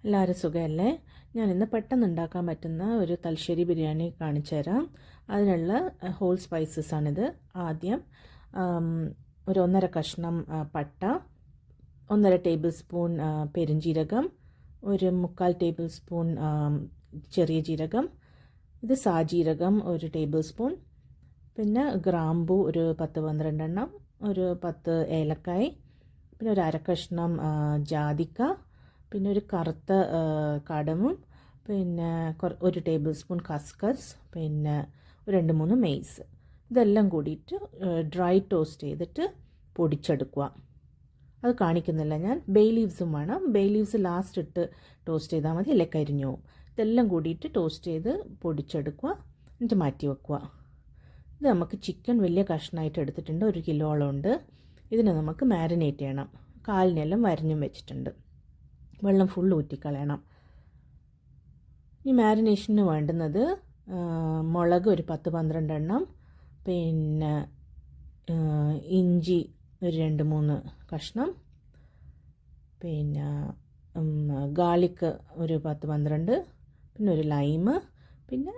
എല്ലാവരും സുഖമല്ലേ? ഞാനിന്ന് പെട്ടെന്ന് ഉണ്ടാക്കാൻ പറ്റുന്ന ഒരു തലശ്ശേരി ബിരിയാണി കാണിച്ചു തരാം. അതിനുള്ള ഹോൾ സ്പൈസസ് ആണിത്. ആദ്യം ഒരു 1.5 കഷ്ണം പട്ട, 1.5 ടേബിൾ സ്പൂൺ പെരുംജീരകം, ഒരു 3/4 ടേബിൾ സ്പൂൺ ചെറിയ ജീരകം, ഇത് സാജീരകം 1 ടേബിൾ സ്പൂൺ, പിന്നെ ഗ്രാമ്പു ഒരു 10-12 എണ്ണം, ഒരു 10 ഏലക്കായ്, പിന്നെ ഒരു 1/2 കഷ്ണം ജാതിക്ക, പിന്നെ ഒരു കറുത്ത കടമും, പിന്നെ 1 ടേബിൾ സ്പൂൺ കസ്കസ്, പിന്നെ 2-3 മെയ്സ്. ഇതെല്ലാം കൂടിയിട്ട് ഡ്രൈ ടോസ്റ്റ് ചെയ്തിട്ട് പൊടിച്ചെടുക്കുക. അത് കാണിക്കുന്നില്ല ഞാൻ. ബേ ലീവ്സും വേണം. ബേ ലീവ്സ് ലാസ്റ്റ് ഇട്ട് ടോസ്റ്റ് ചെയ്താൽ മതി, അല്ലെ കരിഞ്ഞു പോവും. ഇതെല്ലാം കൂടിയിട്ട് ടോസ്റ്റ് ചെയ്ത് പൊടിച്ചെടുക്കുക, എന്നിട്ട് മാറ്റി വെക്കുക. ഇത് നമുക്ക് ചിക്കൻ വലിയ കഷ്ണമായിട്ട് എടുത്തിട്ടുണ്ട്, 1 കിലോളം ഉണ്ട്. ഇതിനെ നമുക്ക് മാരിനേറ്റ് ചെയ്യണം. കാലിനെല്ലാം വരഞ്ഞും വെച്ചിട്ടുണ്ട്. വെള്ളം ഫുൾ ഊറ്റിക്കളയണം. ഈ മാരിനേഷന് വേണ്ടുന്നത് മുളക് ഒരു 10-12 എണ്ണം, പിന്നെ ഇഞ്ചി ഒരു 2-3 കഷ്ണം, പിന്നെ ഗാർലിക്ക് ഒരു 10-12, പിന്നെ ഒരു ലൈമ്, പിന്നെ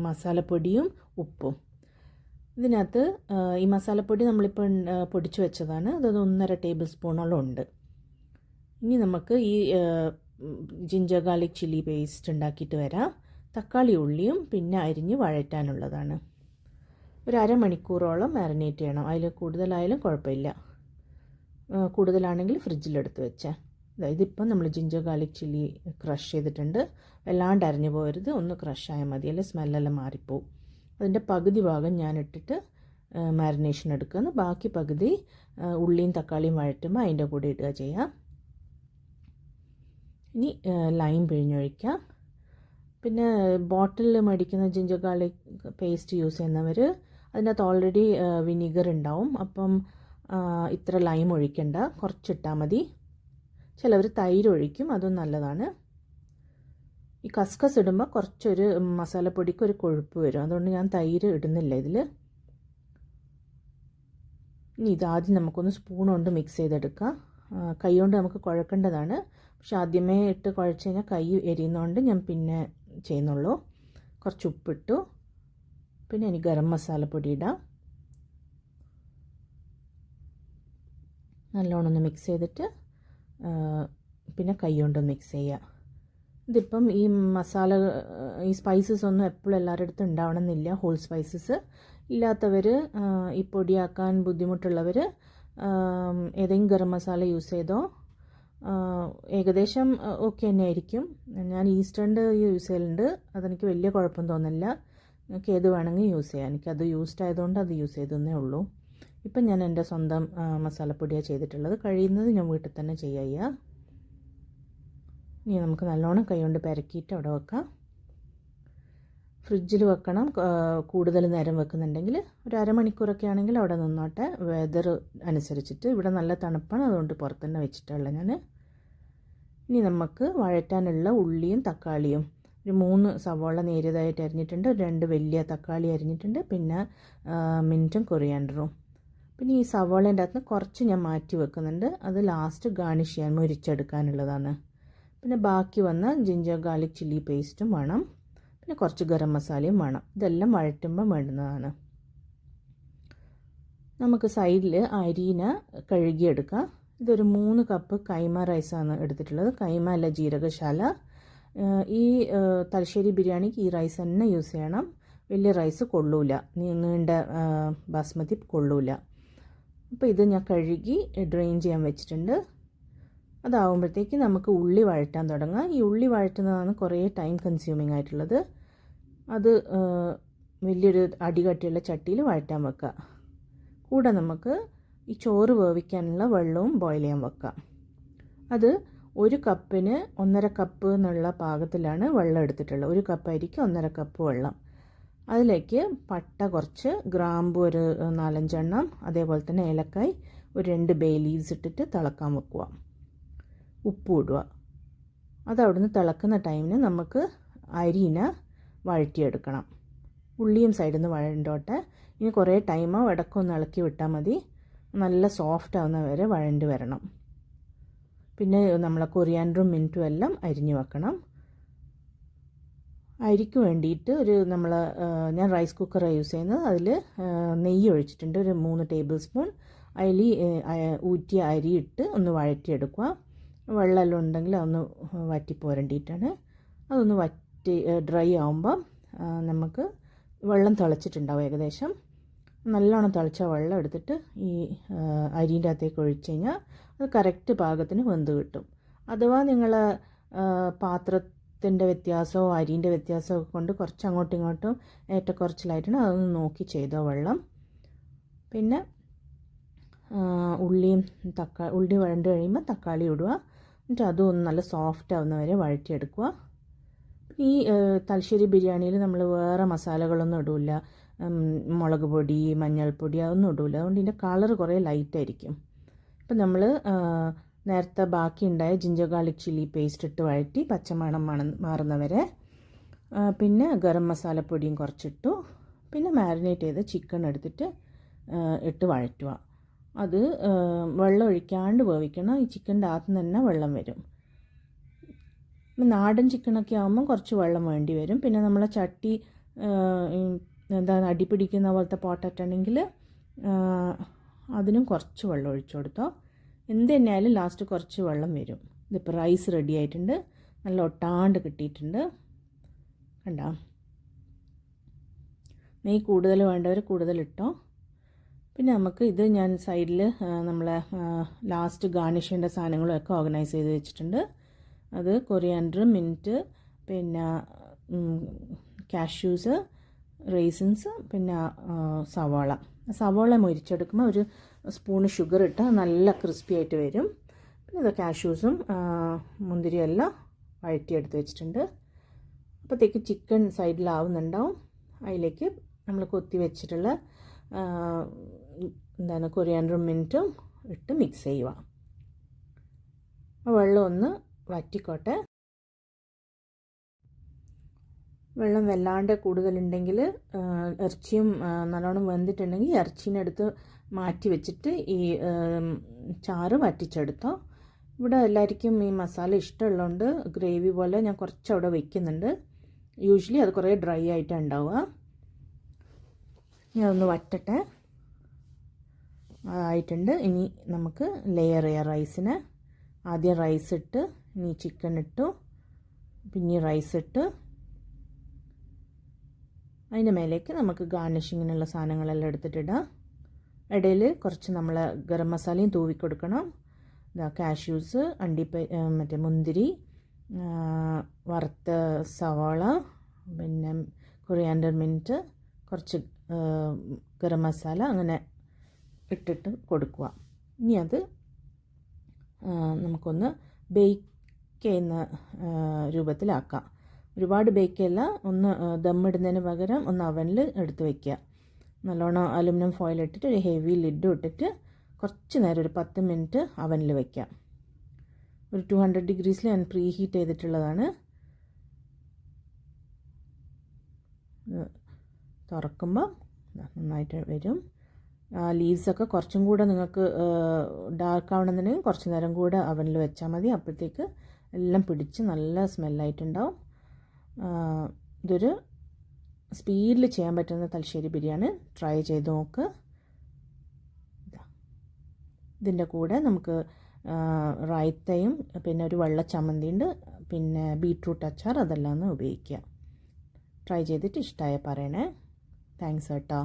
മസാലപ്പൊടിയും ഉപ്പും. ഇതിനകത്ത് ഈ മസാലപ്പൊടി നമ്മളിപ്പോൾ പൊടിച്ചു വെച്ചതാണ്. അതൊരു 1.5 ടേബിൾ സ്പൂണോളം ഉണ്ട്. ഇനി നമുക്ക് ഈ ജിഞ്ചർ ഗാർലിക് ചില്ലി പേസ്റ്റ് ഉണ്ടാക്കിയിട്ട് വരാം. തക്കാളി ഉള്ളിയും പിന്നെ അരിഞ്ഞ് വഴറ്റാനുള്ളതാണ്. ഒരു അരമണിക്കൂറോളം മാരിനേറ്റ് ചെയ്യണം. അതിൽ കൂടുതലായാലും കുഴപ്പമില്ല, കൂടുതലാണെങ്കിൽ ഫ്രിഡ്ജിലെടുത്ത് വെച്ചാൽ. ഇതിപ്പം നമ്മൾ ജിഞ്ചർ ഗാർലിക് ചില്ലി ക്രഷ് ചെയ്തിട്ടുണ്ട്. വല്ലാണ്ട് അരിഞ്ഞു പോകരുത്, ഒന്ന് ക്രഷായാൽ മതി, അല്ലെങ്കിൽ സ്മെല്ലെല്ലാം മാറിപ്പോവും. അതിൻ്റെ പകുതി ഭാഗം ഞാൻ ഇട്ടിട്ട് മാരിനേഷൻ എടുക്കുന്നു. ബാക്കി പകുതി ഉള്ളിയും തക്കാളിയും വഴറ്റുമ്പോൾ അതിൻ്റെ കൂടെ ഇടുക ചെയ്യാം. ഇനി ലൈം പിഴിഞ്ഞൊഴിക്കാം. പിന്നെ ബോട്ടിലിൽ മേടിക്കുന്ന ജിഞ്ചർ ഗാർലിക് പേസ്റ്റ് യൂസ് ചെയ്യുന്നവർ അതിനകത്ത് ഓൾറെഡി വിനീഗർ ഉണ്ടാവും. അപ്പം ഇത്ര ലൈം ഒഴിക്കണ്ട, കുറച്ചിട്ടാൽ മതി. ചിലവർ തൈര് ഒഴിക്കും, അതും നല്ലതാണ്. ഈ കസ്കസ് ഇടുമ്പോൾ കുറച്ചൊരു മസാലപ്പൊടിക്ക് ഒരു കൊഴുപ്പ് വരും, അതുകൊണ്ട് ഞാൻ തൈര് ഇടുന്നില്ല ഇതിൽ. ഇനി ഇതാദ്യം നമുക്കൊന്ന് സ്പൂൺ കൊണ്ട് മിക്സ് ചെയ്തെടുക്കാം. കൈ കൊണ്ട് നമുക്ക് കുഴക്കേണ്ടതാണ്, പക്ഷെ ആദ്യമേ ഇട്ട് കുഴച്ച് കഴിഞ്ഞാൽ കൈ എരിയുന്നതുകൊണ്ട് ഞാൻ പിന്നെ ചെയ്യുന്നുള്ളൂ. കുറച്ച് ഉപ്പിട്ടു, പിന്നെ ഇനി ഗരം മസാലപ്പൊടി ഇടാം. നല്ലോണം ഒന്ന് മിക്സ് ചെയ്തിട്ട് പിന്നെ കൈ കൊണ്ട് മിക്സ് ചെയ്യുക. ഇതിപ്പം ഈ മസാല, ഈ സ്പൈസസ് ഒന്നും എപ്പോഴും എല്ലാവരുടെ അടുത്തും ഉണ്ടാവണമെന്നില്ല. ഹോൾ സ്പൈസസ് ഇല്ലാത്തവർ, ഈ പൊടിയാക്കാൻ ബുദ്ധിമുട്ടുള്ളവർ ഏതെങ്കിലും ഗരം മസാല യൂസ് ചെയ്തോ, ഏകദേശം ഓക്കെ തന്നെ ആയിരിക്കും. ഞാൻ ഈസ്റ്റേണിൻ്റെ യൂസ് ചെയ്യലുണ്ട്, അതെനിക്ക് വലിയ കുഴപ്പം തോന്നില്ല. എനിക്ക് ഏത് വേണമെങ്കിൽ യൂസ് ചെയ്യാം. എനിക്കത് യൂസ്ഡ് ആയതുകൊണ്ട് അത് യൂസ് ചെയ്തേ ഉള്ളൂ. ഇപ്പം ഞാൻ എൻ്റെ സ്വന്തം മസാലപ്പൊടിയാണ് ചെയ്തിട്ടുള്ളത്. കഴിയുന്നത് ഞാൻ വീട്ടിൽ തന്നെ ചെയ്യുക. ഇനി നമുക്ക് നല്ലോണം കൈകൊണ്ട് പെരക്കിയിട്ട് അവിടെ വെക്കാം. ഫ്രിഡ്ജിൽ വെക്കണം. കൂടുതൽ നേരം വെക്കുന്നുണ്ടെങ്കിൽ ഒരു അരമണിക്കൂറൊക്കെ ആണെങ്കിൽ അവിടെ നിന്നോട്ടെ, വെതർ അനുസരിച്ചിട്ട്. ഇവിടെ നല്ല തണുപ്പാണ്, അതുകൊണ്ട് പുറത്ത് തന്നെ വെച്ചിട്ടുള്ള ഞാൻ. ഇനി നമുക്ക് വഴറ്റാനുള്ള ഉള്ളിയും തക്കാളിയും, ഒരു 3 സവോള നേരിയതായിട്ട് അരിഞ്ഞിട്ടുണ്ട്, 2 വലിയ തക്കാളി അരിഞ്ഞിട്ടുണ്ട്, പിന്നെ മിൻറ്റും കൊറിയാൻഡറും. പിന്നെ ഈ സവോളേൻ്റെ അകത്ത് കുറച്ച് ഞാൻ മാറ്റി വെക്കുന്നുണ്ട്, അത് ലാസ്റ്റ് ഗാർണിഷ് ചെയ്യാൻ മുരിച്ചെടുക്കാനുള്ളതാണ്. പിന്നെ ബാക്കി വന്ന ജിഞ്ചർ ഗാർലിക് ചില്ലി പേസ്റ്റും വേണം, പിന്നെ കുറച്ച് ഗരം മസാലയും വേണം. ഇതെല്ലാം വഴറ്റുമ്പോൾ വേണ്ടുന്നതാണ്. നമുക്ക് സൈഡിൽ അരിനെ കഴുകിയെടുക്കാം. ഇതൊരു 3 കപ്പ് കൈമ റൈസാണ് എടുത്തിട്ടുള്ളത്. കൈമ അല്ല, ജീരകശാല. ഈ തലശ്ശേരി ബിരിയാണിക്ക് ഈ റൈസ് തന്നെ യൂസ് ചെയ്യണം. വലിയ റൈസ് കൊള്ളൂല, നീണ്ട ബാസ്മതി കൊള്ളൂല. അപ്പോൾ ഇത് ഞാൻ കഴുകി ഡ്രെയിൻ ചെയ്യാൻ വെച്ചിട്ടുണ്ട്. അതാവുമ്പോഴത്തേക്ക് നമുക്ക് ഉള്ളി വഴറ്റാൻ തുടങ്ങാം. ഈ ഉള്ളി വഴറ്റുന്നതാണ് കുറേ ടൈം കൺസ്യൂമിങ് ആയിട്ടുള്ളത്. അത് വലിയൊരു അടികട്ടിയുള്ള ചട്ടിയിൽ വഴറ്റാൻ വെക്കുക. കൂടെ നമുക്ക് ഈ ചോറ് വേവിക്കാനുള്ള വെള്ളവും ബോയിൽ ചെയ്യാൻ വെക്കാം. അത് 1 കപ്പിന് 1.5 കപ്പ് എന്നുള്ള പാകത്തിലാണ് വെള്ളം എടുത്തിട്ടുള്ളത്. 1 കപ്പ് അരിക്ക് 1.5 കപ്പ് വെള്ളം. അതിലേക്ക് പട്ട കുറച്ച്, ഗ്രാമ്പു ഒരു 4-5 എണ്ണം, അതേപോലെ തന്നെ ഏലക്കായ് ഒരു 2 ബേ ലീവ്സ് ഇട്ടിട്ട് തിളക്കാൻ വെക്കുക. ഉപ്പ് ഇടുക. അതവിടുന്ന് തിളക്കുന്ന ടൈമിന് നമുക്ക് അരിനെ വഴറ്റിയെടുക്കണം. ഉള്ളിയും സൈഡിൽ നിന്ന് വഴണ്ടോട്ടെ. ഇനി കുറേ ടൈമോ ഇടയ്ക്കൊന്ന് ഇളക്കി വിട്ടാൽ മതി. നല്ല സോഫ്റ്റ് ആവുന്ന വരെ വഴണ്ടി വരണം. പിന്നെ നമ്മളെ കൊറിയാൻഡറും മിൻറ്റും എല്ലാം അരിഞ്ഞു വെക്കണം. അരിക്ക് വേണ്ടിയിട്ട് ഞാൻ റൈസ് കുക്കറാണ് യൂസ് ചെയ്യുന്നത്. അതിൽ നെയ്യ് ഒഴിച്ചിട്ടുണ്ട്, ഒരു 3 ടേബിൾ സ്പൂൺ. അതിൽ ഊറ്റിയ അരി ഇട്ട് ഒന്ന് വഴറ്റിയെടുക്കുക. വെള്ളമെല്ലാം ഉണ്ടെങ്കിൽ അതൊന്ന് വറ്റിപ്പോരണ്ടിയിട്ടാണ്. അതൊന്ന് ഡ്രൈ ആകുമ്പം നമുക്ക് വെള്ളം തിളച്ചിട്ടുണ്ടാവും ഏകദേശം. നല്ലോണം തിളച്ച വെള്ളം എടുത്തിട്ട് ഈ അരിൻ്റെ അകത്തേക്ക് ഒഴിച്ച് കഴിഞ്ഞാൽ അത് കറക്റ്റ് പാകത്തിന് വെന്ത് കിട്ടും. അഥവാ നിങ്ങൾ പാത്രത്തിൻ്റെ വ്യത്യാസമോ അരിൻ്റെ വ്യത്യാസമോ കൊണ്ട് കുറച്ച് അങ്ങോട്ടും ഇങ്ങോട്ടും ഏറ്റക്കുറച്ചിലായിട്ടാണ്, അതൊന്ന് നോക്കി ചെയ്തോ വെള്ളം. പിന്നെ ഉള്ളി വഴണ്ട് കഴിയുമ്പോൾ തക്കാളി ഇടുക. എന്നിട്ട് അതും ഒന്ന് നല്ല സോഫ്റ്റ് ആവുന്ന വരെ വഴറ്റിയെടുക്കുക. ഈ തലശ്ശേരി ബിരിയാണിയിൽ നമ്മൾ വേറെ മസാലകളൊന്നും ഇടില്ല, മുളക് പൊടി മഞ്ഞൾപ്പൊടി അതൊന്നും ഇടില്ല. അതുകൊണ്ട് ഇതിൻ്റെ കളർ കുറേ ലൈറ്റായിരിക്കും. ഇപ്പം നമ്മൾ നേരത്തെ ബാക്കി ഉണ്ടായ ജിഞ്ചർ ഗാർലിക് ചില്ലി പേസ്റ്റ് ഇട്ട് വഴറ്റി പച്ചമണം മാറുന്നവരെ. പിന്നെ ഗരം മസാലപ്പൊടിയും കുറച്ചിട്ടു. പിന്നെ മാരിനേറ്റ് ചെയ്ത് ചിക്കൻ എടുത്തിട്ട് ഇട്ട് വഴറ്റുക. അത് വെള്ളം ഒഴിക്കാണ്ട് വേവിക്കണം. ഈ ചിക്കൻ്റെ അകത്ത് നിന്ന് തന്നെ വെള്ളം വരും. നാടൻ ചിക്കനൊക്കെ ആകുമ്പം കുറച്ച് വെള്ളം വേണ്ടി വരും. പിന്നെ നമ്മളെ ചട്ടി അടി പിടിക്കുന്ന പോലത്തെ പോട്ടാണെങ്കിൽ അതിനും കുറച്ച് വെള്ളം ഒഴിച്ചു കൊടുത്തോ. എന്ത് തന്നെയായാലും ലാസ്റ്റ് കുറച്ച് വെള്ളം വരും. ഇതിപ്പോൾ റൈസ് റെഡി ആയിട്ടുണ്ട്, നല്ല ഒട്ടാണ്ട് കിട്ടിയിട്ടുണ്ട്. കണ്ടോ? നെയ്യ് കൂടുതൽ വേണ്ടവർ കൂടുതലിട്ടോ. പിന്നെ നമുക്ക് ഇത് ഞാൻ സൈഡിൽ നമ്മളെ ലാസ്റ്റ് ഗാർണിഷ് ചെയ്യേണ്ട സാധനങ്ങളൊക്കെ ഓർഗനൈസ് ചെയ്ത് വെച്ചിട്ടുണ്ട്. അത് കൊറിയാൻഡർ, മിൻറ്റ്, പിന്നെ കാഷ്യൂസ്, റേസിൻസ്, പിന്നെ സവാള മൊരിച്ചെടുക്കുമ്പോൾ ഒരു സ്പൂണ് ഷുഗർ ഇട്ടാൽ നല്ല ക്രിസ്പി ആയിട്ട് വരും. പിന്നെ ഇത് കാഷ്യൂസും മുന്തിരിയും എല്ലാം വഴറ്റിയെടുത്ത് വെച്ചിട്ടുണ്ട്. അപ്പോഴത്തേക്ക് ചിക്കൻ സൈഡിലാവുന്നുണ്ടാവും. അതിലേക്ക് നമ്മൾ കൊത്തി വെച്ചിട്ടുള്ള കൊറിയാൻഡറും മിൻറ്റും ഇട്ട് മിക്സ് ചെയ്യുക. വെള്ളം ഒന്ന് വറ്റിക്കോട്ടെ. വെള്ളം വല്ലാണ്ട് കൂടുതലുണ്ടെങ്കിൽ ഇറച്ചിയും നല്ലോണം വെന്തിട്ടുണ്ടെങ്കിൽ ഇറച്ചീനെടുത്ത് മാറ്റി വെച്ചിട്ട് ഈ ചാറ് വറ്റിച്ചെടുത്തോ. ഇവിടെ എല്ലാവർക്കും ഈ മസാല ഇഷ്ടമുള്ളതുകൊണ്ട് ഗ്രേവി പോലെ ഞാൻ കുറച്ച് അവിടെ വയ്ക്കുന്നുണ്ട്. യൂഷ്വലി അത് കുറേ ഡ്രൈ ആയിട്ടാണ് ഉണ്ടാവുക. ഞാൻ ഒന്ന് വറ്റട്ടെ. ആയിട്ടുണ്ട്. ഇനി നമുക്ക് ലെയർ ചെയ്യാം റൈസിന്. ആദ്യം റൈസ് ഇട്ട്, ഇനി ചിക്കൻ ഇട്ടു, പിന്നെ റൈസ് ഇട്ട്, അതിൻ്റെ മേലേക്ക് നമുക്ക് ഗാർണിഷിങ്ങിനുള്ള സാധനങ്ങളെല്ലാം എടുത്തിട്ടിടാം. ഇടയിൽ കുറച്ച് നമ്മൾ ഗരം മസാലയും തൂവി കൊടുക്കണം. കാഷ്യൂസ്, മറ്റേ മുന്തിരി, വറുത്ത സവാള, പിന്നെ കൊറിയാൻഡർ മിൻറ്റ്, കുറച്ച് ഗരം മസാല അങ്ങനെ ഇട്ടിട്ട് കൊടുക്കുക. ഇനി അത് നമുക്കൊന്ന് ബേക്ക് ചെയ്യുന്ന രൂപത്തിലാക്കാം. ഒരുപാട് ബേക്ക് ചെയ്യല്ല, ഒന്ന് ദമ്മിടുന്നതിന് പകരം ഒന്ന് അവനിൽ എടുത്ത് വയ്ക്കുക. നല്ലോണം അലുമിനിയം ഫോയിൽ ഇട്ടിട്ട് ഒരു ഹെവി ലിഡും ഇട്ടിട്ട് കുറച്ച് നേരം ഒരു 10 മിനിറ്റ് അവനിൽ വയ്ക്കാം. ഒരു 200 ഡിഗ്രീസിൽ ഞാൻ പ്രീ ഹീറ്റ് ചെയ്തിട്ടുള്ളതാണ്. തുറക്കുമ്പോൾ നന്നായിട്ട് വരും. ലീവ്സൊക്കെ കുറച്ചും കൂടെ നിങ്ങൾക്ക് ഡാർക്ക് ആവണമെന്നുണ്ടെങ്കിൽ കുറച്ച് നേരം കൂടെ അവനിൽ വെച്ചാൽ മതി. അപ്പോഴത്തേക്ക് എല്ലാം പിടിച്ച് നല്ല സ്മെല്ലായിട്ടുണ്ടാവും. ഇതൊരു സ്പീഡിൽ ചെയ്യാൻ പറ്റുന്ന തലശ്ശേരി ബിരിയാണി ട്രൈ ചെയ്ത് നോക്ക്. ഇതിൻ്റെ കൂടെ നമുക്ക് റൈത്തയും പിന്നെ ഒരു വെള്ള ചമ്മന്തിയുണ്ട്, പിന്നെ ബീട്രൂട്ട് അച്ചാർ, അതെല്ലാം ഒന്ന് ഉപയോഗിക്കുക. ട്രൈ ചെയ്തിട്ട് ഇഷ്ടമായ പറയണേ. താങ്ക്സ് കേട്ടോ.